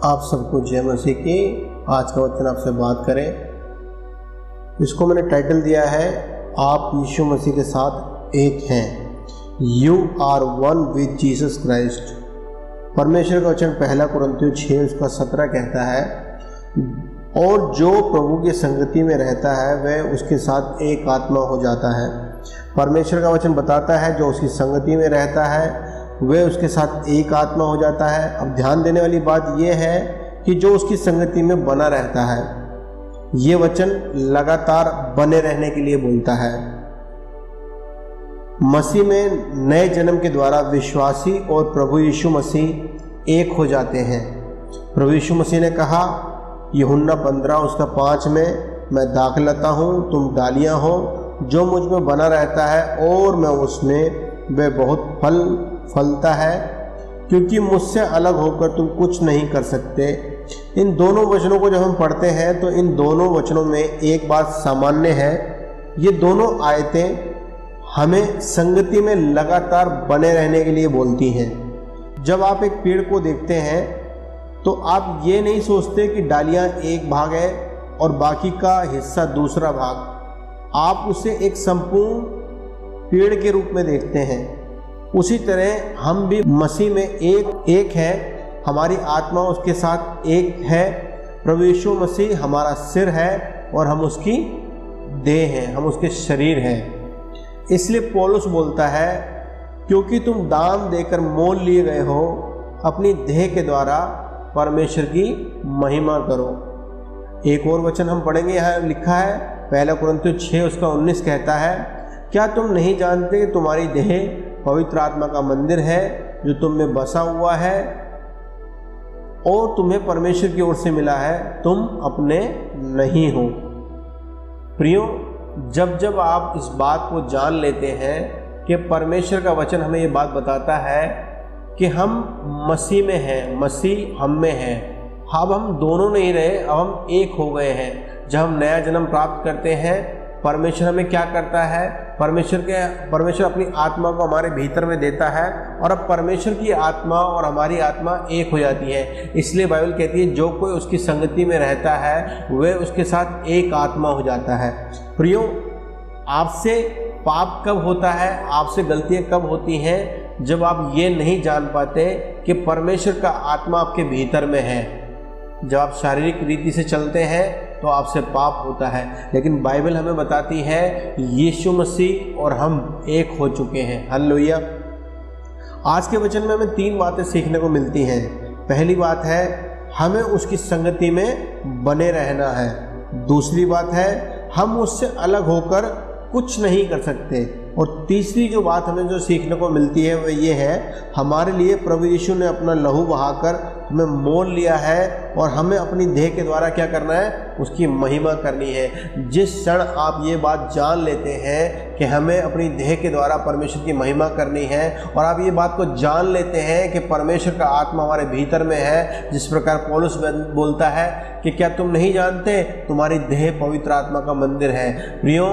आप सबको जय मसीह की। आज का वचन आपसे बात करें, इसको मैंने टाइटल दिया है आप यीशु मसीह के साथ एक हैं। You are one with Jesus Christ. परमेश्वर का वचन 1 कुरिन्थियों 6:17 कहता है, और जो प्रभु की संगति में रहता है वह उसके साथ एक आत्मा हो जाता है। परमेश्वर का वचन बताता है जो उसकी संगति में रहता है वह उसके साथ एक आत्मा हो जाता है। अब ध्यान देने वाली बात यह है कि जो उसकी संगति में बना रहता है, ये वचन लगातार बने रहने के लिए बोलता है। मसीह में नए जन्म के द्वारा विश्वासी और प्रभु यीशु मसीह एक हो जाते हैं। प्रभु यीशु मसीह ने कहा यूहन्ना 15:5 में, मैं दाखलता हूँ तुम डालियाँ हो, जो मुझ में बना रहता है और मैं उसमें, वह बहुत फल फलता है, क्योंकि मुझसे अलग होकर तुम कुछ नहीं कर सकते। इन दोनों वचनों को जब हम पढ़ते हैं तो इन दोनों वचनों में एक बात सामान्य है, ये दोनों आयतें हमें संगति में लगातार बने रहने के लिए बोलती हैं। जब आप एक पेड़ को देखते हैं तो आप ये नहीं सोचते कि डालियां एक भाग है और बाकी का हिस्सा दूसरा भाग, आप उसे एक संपूर्ण पेड़ के रूप में देखते हैं। उसी तरह हम भी मसीह में एक है, हमारी आत्मा उसके साथ एक है। प्रभु यीशु मसीह हमारा सिर है और हम उसकी देह हैं, हम उसके शरीर हैं। इसलिए पौलुस बोलता है, क्योंकि तुम दाम देकर मोल लिए गए हो, अपनी देह के द्वारा परमेश्वर की महिमा करो। एक और वचन हम पढ़ेंगे, यहाँ लिखा है 1 कुरिन्थियों 6:19 कहता है, क्या तुम नहीं जानते कि तुम्हारी देह पवित्र आत्मा का मंदिर है जो तुम में बसा हुआ है और तुम्हें परमेश्वर की ओर से मिला है, तुम अपने नहीं हो। प्रियो, जब आप इस बात को जान लेते हैं कि परमेश्वर का वचन हमें ये बात बताता है कि हम मसीह में हैं, मसीह हम में है, अब हम दोनों नहीं रहे, अब हम एक हो गए हैं। जब हम नया जन्म प्राप्त करते हैं, परमेश्वर हमें क्या करता है, परमेश्वर अपनी आत्मा को हमारे भीतर में देता है और अब परमेश्वर की आत्मा और हमारी आत्मा एक हो जाती है। इसलिए बाइबल कहती है जो कोई उसकी संगति में रहता है वह उसके साथ एक आत्मा हो जाता है। प्रियो, आपसे पाप कब होता है, आपसे गलतियां कब होती हैं, जब आप ये नहीं जान पाते कि परमेश्वर का आत्मा आपके भीतर में है। जब आप शारीरिक रीति से चलते हैं तो आपसे पाप होता है, लेकिन बाइबल हमें बताती है यीशु मसीह और हम एक हो चुके हैं। हालेलुया। आज के वचन में हमें 3 बातें सीखने को मिलती हैं। पहली बात है, हमें उसकी संगति में बने रहना है। दूसरी बात है, हम उससे अलग होकर कुछ नहीं कर सकते। और तीसरी जो बात हमें जो सीखने को मिलती है वह ये है, हमारे लिए प्रभु यीशु ने अपना लहू बहाकर हमें मोल लिया है और हमें अपनी देह के द्वारा क्या करना है, उसकी महिमा करनी है। जिस क्षण आप ये बात जान लेते हैं कि हमें अपनी देह के द्वारा परमेश्वर की महिमा करनी है और आप ये बात को जान लेते हैं कि परमेश्वर का आत्मा हमारे भीतर में है, जिस प्रकार पौलुस बोलता है कि क्या तुम नहीं जानते तुम्हारी देह पवित्र आत्मा का मंदिर है। प्रियो,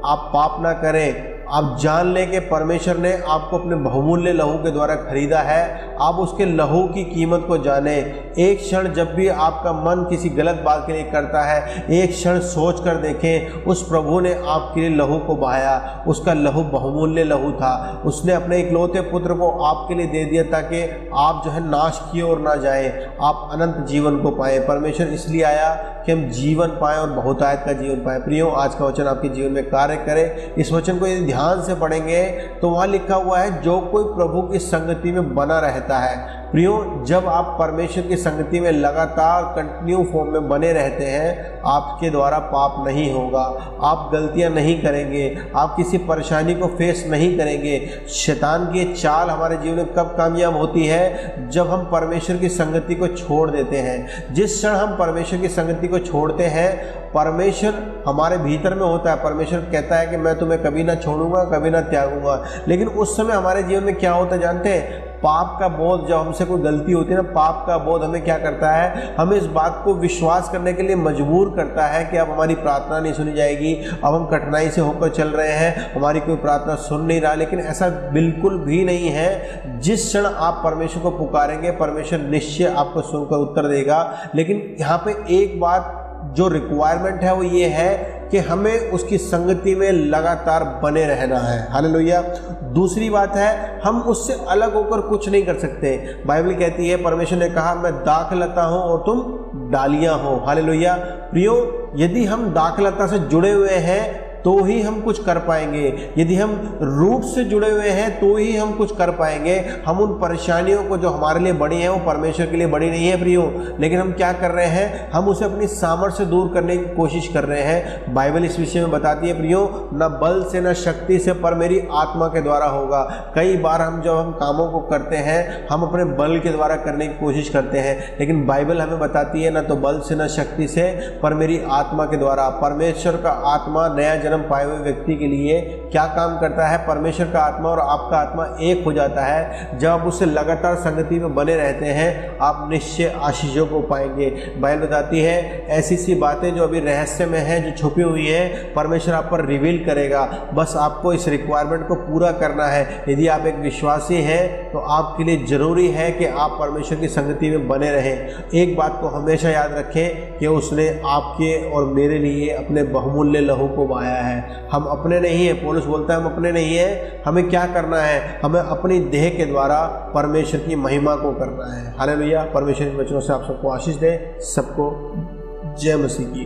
आप पाप ना करें। आप जान लें कि परमेश्वर ने आपको अपने बहुमूल्य लहू के द्वारा खरीदा है। आप उसके लहू की कीमत को जाने। एक क्षण जब भी आपका मन किसी गलत बात के लिए करता है, एक क्षण सोच कर देखें, उस प्रभु ने आपके लिए लहू को बहाया। उसका लहू बहुमूल्य लहू था। उसने अपने इकलौते पुत्र को आपके लिए दे दिया ताकि आप जो है नाश की ओर ना जाए, आप अनंत जीवन को पाएँ। परमेश्वर इसलिए आया कि हम जीवन पाएँ और बहुतायत का जीवन पाएँ। प्रियो, आज का वचन आपके जीवन में कार्य करे। इस वचन को यदि ध्यान से पढ़ेंगे तो वहाँ लिखा हुआ है, जो कोई प्रभु की संगति में बना रहता है। प्रियो, जब आप परमेश्वर की संगति में लगातार कंटिन्यू फॉर्म में बने रहते हैं, आपके द्वारा पाप नहीं होगा, आप गलतियां नहीं करेंगे, आप किसी परेशानी को फेस नहीं करेंगे। शैतान की चाल हमारे जीवन में कब कामयाब होती है, जब हम परमेश्वर की संगति को छोड़ देते हैं। जिस क्षण हम परमेश्वर की संगति को छोड़ते हैं, परमेश्वर हमारे भीतर में होता है। परमेश्वर कहता है कि मैं तुम्हें कभी ना छोड़ूंगा, कभी ना त्यागूंगा। लेकिन उस समय हमारे जीवन में क्या होता है जानते हैं, पाप का बोध, जब हमसे कोई गलती होती है ना, पाप का बोध हमें क्या करता है, हमें इस बात को विश्वास करने के लिए मजबूर करता है कि अब हमारी प्रार्थना नहीं सुनी जाएगी, अब हम कठिनाई से होकर चल रहे हैं, हमारी कोई प्रार्थना सुन नहीं रहा। लेकिन ऐसा बिल्कुल भी नहीं है। जिस क्षण आप परमेश्वर को पुकारेंगे, परमेश्वर निश्चय आपको सुनकर उत्तर देगा। लेकिन यहाँ पे एक बात जो रिक्वायरमेंट है वो ये है कि हमें उसकी संगति में लगातार बने रहना है। हालेलुया। दूसरी बात है, हम उससे अलग होकर कुछ नहीं कर सकते। बाइबल कहती है, परमेश्वर ने कहा मैं दाखलता हूं और तुम डालियां हो। हालेलुया। प्रियो, यदि हम दाखलता से जुड़े हुए हैं तो ही हम कुछ कर पाएंगे, यदि हम रूट से जुड़े हुए हैं तो ही हम कुछ कर पाएंगे। हम उन परेशानियों को जो हमारे लिए बड़ी हैं वो परमेश्वर के लिए बड़ी नहीं है प्रियो, लेकिन हम क्या कर रहे हैं, हम उसे अपनी सामर्थ्य से दूर करने की कोशिश कर रहे हैं। बाइबल इस विषय में बताती है प्रियो, न बल से न शक्ति से पर मेरी आत्मा के द्वारा होगा। कई बार हम जब हम कामों को करते हैं हम अपने बल के द्वारा करने की कोशिश करते हैं, लेकिन बाइबल हमें बताती है न तो बल से न शक्ति से पर मेरी आत्मा के द्वारा। परमेश्वर का आत्मा नया जन्म पाए हुए व्यक्ति के लिए क्या काम करता है, परमेश्वर का आत्मा और आपका आत्मा एक हो जाता है। जब आप उससे लगातार संगति में बने रहते हैं आप निश्चय आशीषों को पाएंगे। बाइबल बताती है ऐसी सी बातें जो अभी रहस्य में हैं, जो छुपी हुई हैं, परमेश्वर आप पर रिवील करेगा। बस आपको इस रिक्वायरमेंट को पूरा करना है। यदि आप एक विश्वासी हैं तो आपके लिए जरूरी है कि आप परमेश्वर की संगति में बने रहें। एक बात को हमेशा याद रखें कि उसने आपके और मेरे लिए अपने बहुमूल्य लहू को बहाया है। हम अपने नहीं है, पौलुस बोलता है हम अपने नहीं है। हमें क्या करना है, हमें अपनी देह के द्वारा परमेश्वर की महिमा को करना है। हालेलुया। परमेश्वर के वचनों से आप सबको आशीष दे। सबको जय मसीह की।